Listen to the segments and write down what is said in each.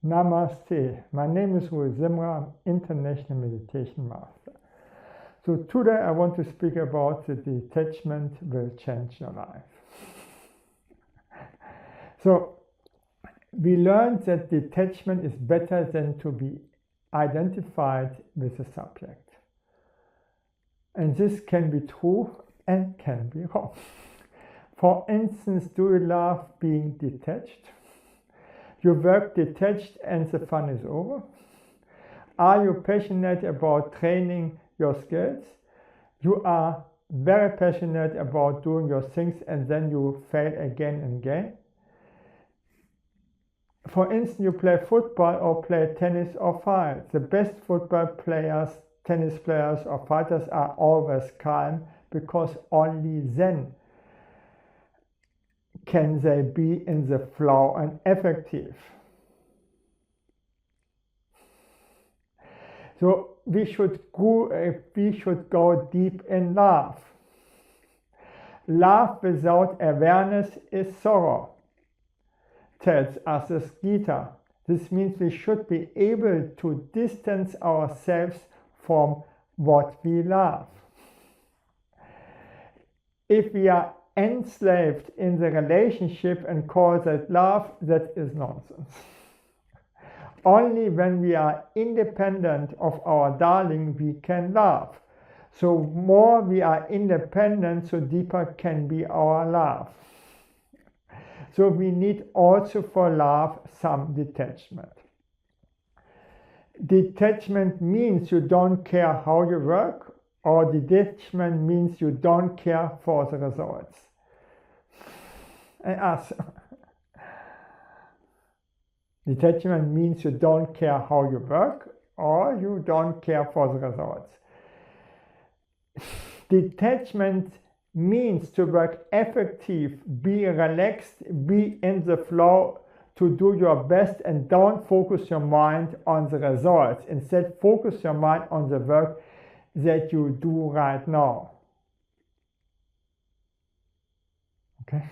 Namaste. My name is Rui Zimra, I'm International Meditation Master. So today I want to speak about the detachment will change your life. So we learned that detachment is better than to be identified with the subject. And this can be true and can be wrong. For instance, do you love being detached? You work detached and the fun is over? Are you passionate about training your skills? You are very passionate about doing your things and then you fail again and again. For instance, you play football or play tennis or fight. The best football players, tennis players or fighters are always calm because only then can they be in the flow and effective. So we should go deep in love. Love without awareness is sorrow, tells us the Gita. This means we should be able to distance ourselves from what we love. If we are enslaved in the relationship and call that love, that is nonsense. Only when we are independent of our darling, we can love. So more we are independent, so deeper can be our love. So we need also for love some detachment. Detachment means you don't care how you work, or detachment means you don't care for the results. And ask. Detachment means you don't care how you work or you don't care for the results. Detachment means to work effective, be relaxed, be in the flow, to do your best and don't focus your mind on the results. Instead, focus your mind on the work that you do right now. Okay?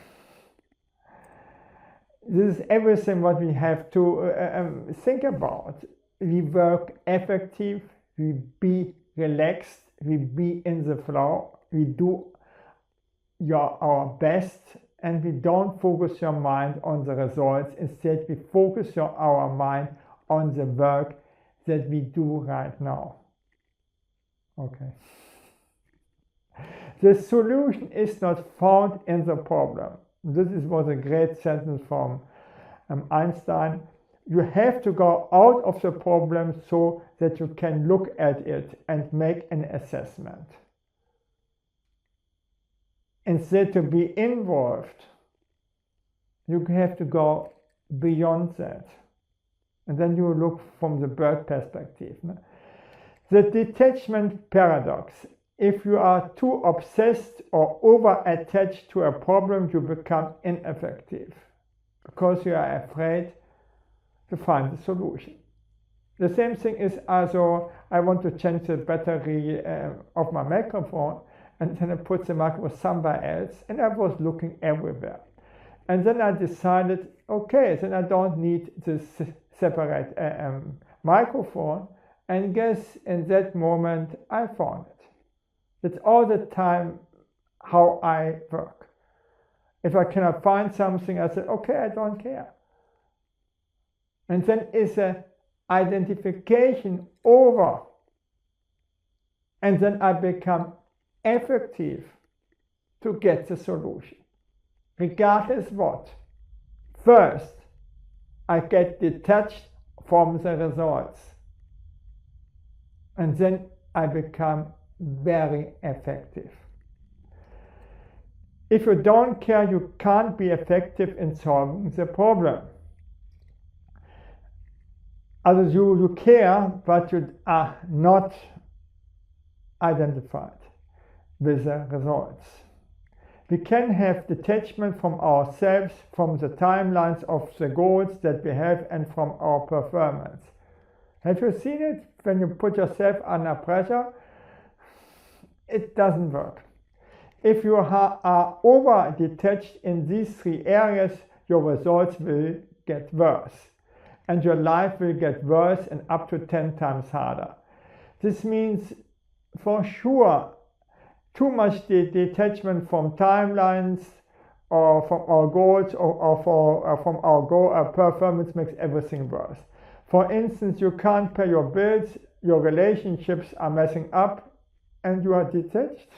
This is everything what we have to think about. We work effective, we be relaxed, we be in the flow, we do our best, and we don't focus your mind on the results. Instead, we focus our mind on the work that we do right now. Okay. The solution is not found in the problem. This was a great sentence from Einstein. You have to go out of the problem so that you can look at it and make an assessment. Instead to be involved, you have to go beyond that. And then you look from the bird perspective. The detachment paradox. If you are too obsessed or over-attached to a problem, you become ineffective because you are afraid to find the solution. The same thing is also, I want to change the battery of my microphone, and then I put the microphone somewhere else, and I was looking everywhere. And then I decided, okay, then I don't need this separate microphone, and guess in that moment I found it. It's all the time how I work. If I cannot find something, I say, okay, I don't care. And then is a identification over. And then I become effective to get the solution. Regardless what. First, I get detached from the results. And then I become very effective. If you don't care, you can't be effective in solving the problem. As you care, but you are not identified with the results. We can have detachment from ourselves, from the timelines of the goals that we have, and from our performance. Have you seen it? When you put yourself under pressure, it doesn't work. If you are over detached in these three areas, your results will get worse. and your life will get worse and up to 10 times harder. This means for sure too much detachment from timelines or from our goals or from our goal performance makes everything worse. For instance, you can't pay your bills, your relationships are messing up, and you are detached.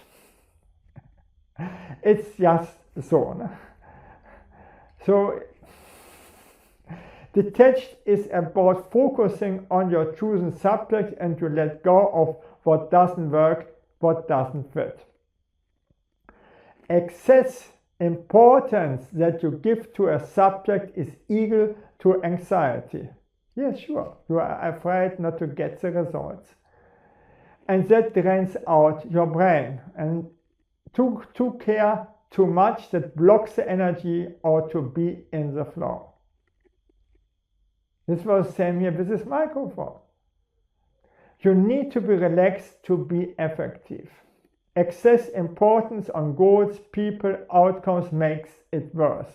It's just so. No? So, detached is about focusing on your chosen subject and to let go of what doesn't work, what doesn't fit. Excess importance that you give to a subject is equal to anxiety. Yes, sure, you are afraid not to get the results. And that drains out your brain. And to care too much, that blocks the energy or to be in the flow. This was the same here with this microphone. You need to be relaxed to be effective. Excess importance on goals, people, outcomes makes it worse.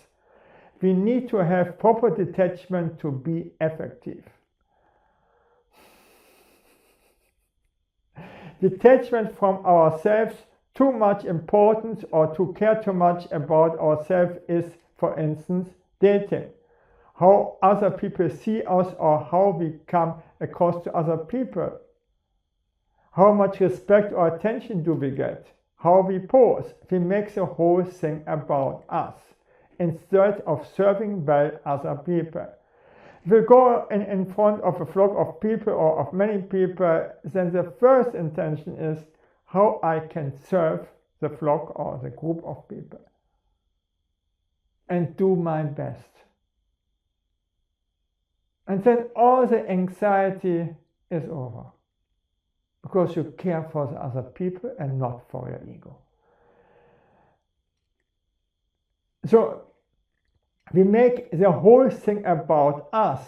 We need to have proper detachment to be effective. Detachment from ourselves, too much importance or to care too much about ourselves is, for instance, dating. How other people see us or how we come across to other people. How much respect or attention do we get? How we pose? We make the whole thing about us instead of serving well other people. If we go in front of a flock of people or of many people, then the first intention is how I can serve the flock or the group of people and do my best. And then all the anxiety is over. Because you care for the other people and not for your ego. So we make the whole thing about us,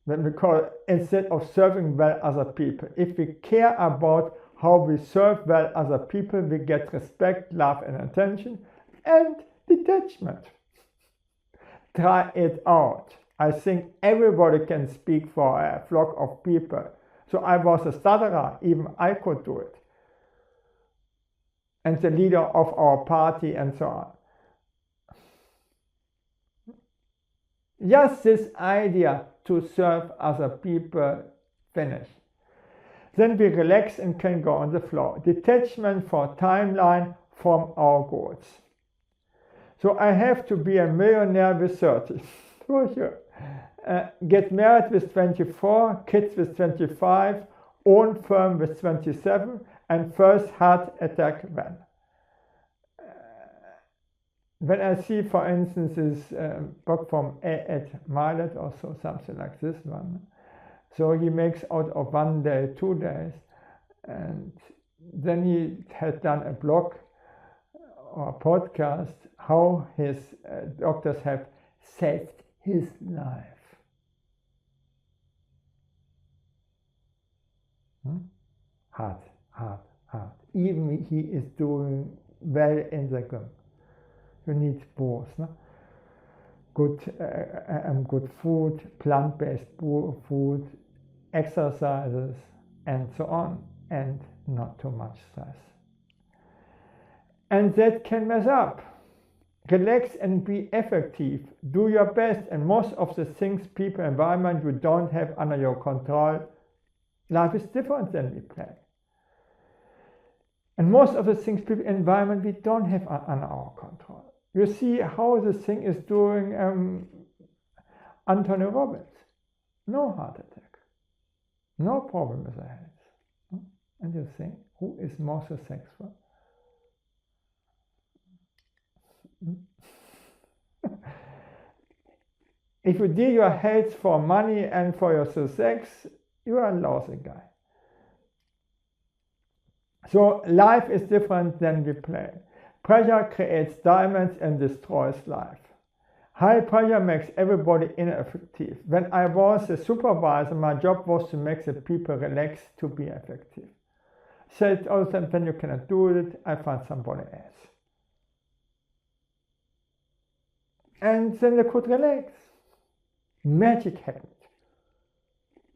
when we call it, instead of serving well other people. If we care about how we serve well other people, we get respect, love and attention and detachment. Try it out. I think everybody can speak for a flock of people. So I was a stutterer, even I could do it. And the leader of our party and so on. Just this idea to serve other people finish. Then we relax and can go on the flow. Detachment for timeline from our goals. So I have to be a millionaire with 30, for sure. Get married with 24, kids with 25, own firm with 27, and first heart attack when? When I see, for instance, this book from Ed Milet or so, something like this one. So he makes out of 1 day, 2 days, and then he had done a blog or a podcast how his doctors have saved his life. Hard. Even he is doing well in the gym. You need both. No? Good food, plant-based food, exercises, and so on, and not too much stress. And that can mess up. Relax and be effective. Do your best, and most of the things, people, environment you don't have under your control. Life is different than we plan. And most of the things, people, environment, we don't have under our control. You see how the thing is doing Anthony Robbins. No heart attack. No problem with the health. And you think, who is more successful? If you deal your health for money and for your success, you are a lousy guy. So life is different than we plan. Pressure creates diamonds and destroys life. High pressure makes everybody ineffective. When I was a supervisor, my job was to make the people relax to be effective. Said all the time, when you cannot do it, I find somebody else. And then they could relax. Magic happened.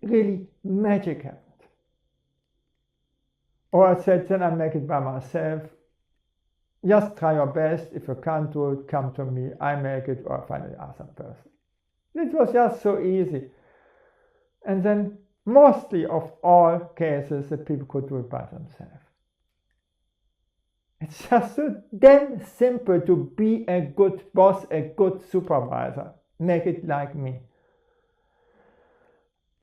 really magic happened. Or I said, then I make it by myself. Just try your best. If you can't do it, come to me. I make it, or find another person. It was just so easy. And then mostly of all cases, the people could do it by themselves. It's just so damn simple to be a good boss, a good supervisor. Make it like me.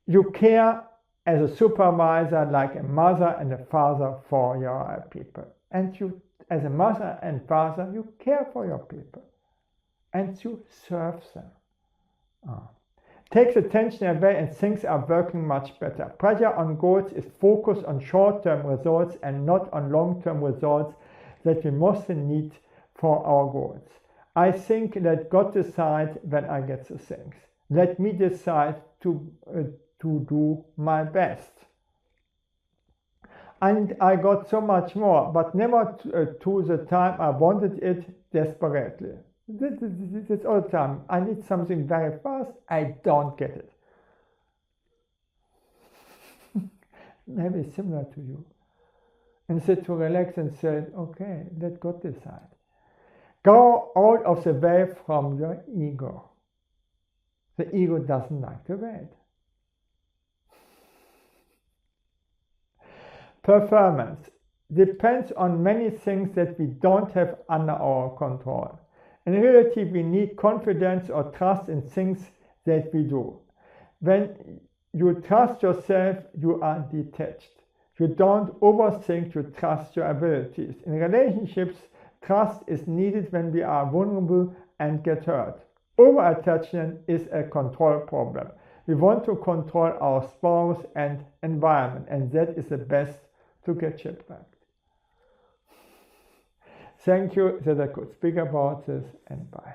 You care as a supervisor like a mother and a father for your people. And you, as a mother and father, you care for your people. And you serve them. Takes attention away and things are working much better. Pressure on goals is focused on short-term results and not on long-term results that we mostly need for our goals. I think let God decide when I get the things. Let me decide to do my best. And I got so much more, but never to the time I wanted it desperately. This all the time. I need something very fast. I don't get it. Maybe similar to you. Instead to relax and say, okay, let God decide. Go out of the way from your ego. The ego doesn't like to wait. Performance depends on many things that we don't have under our control. In reality, we need confidence or trust in things that we do. When you trust yourself, you are detached. You don't overthink, you trust your abilities. In relationships, trust is needed when we are vulnerable and get hurt. Over-attachment is a control problem. We want to control our spouse and environment, and that is the best to get shipwrecked. Thank you that I could speak about this, and bye.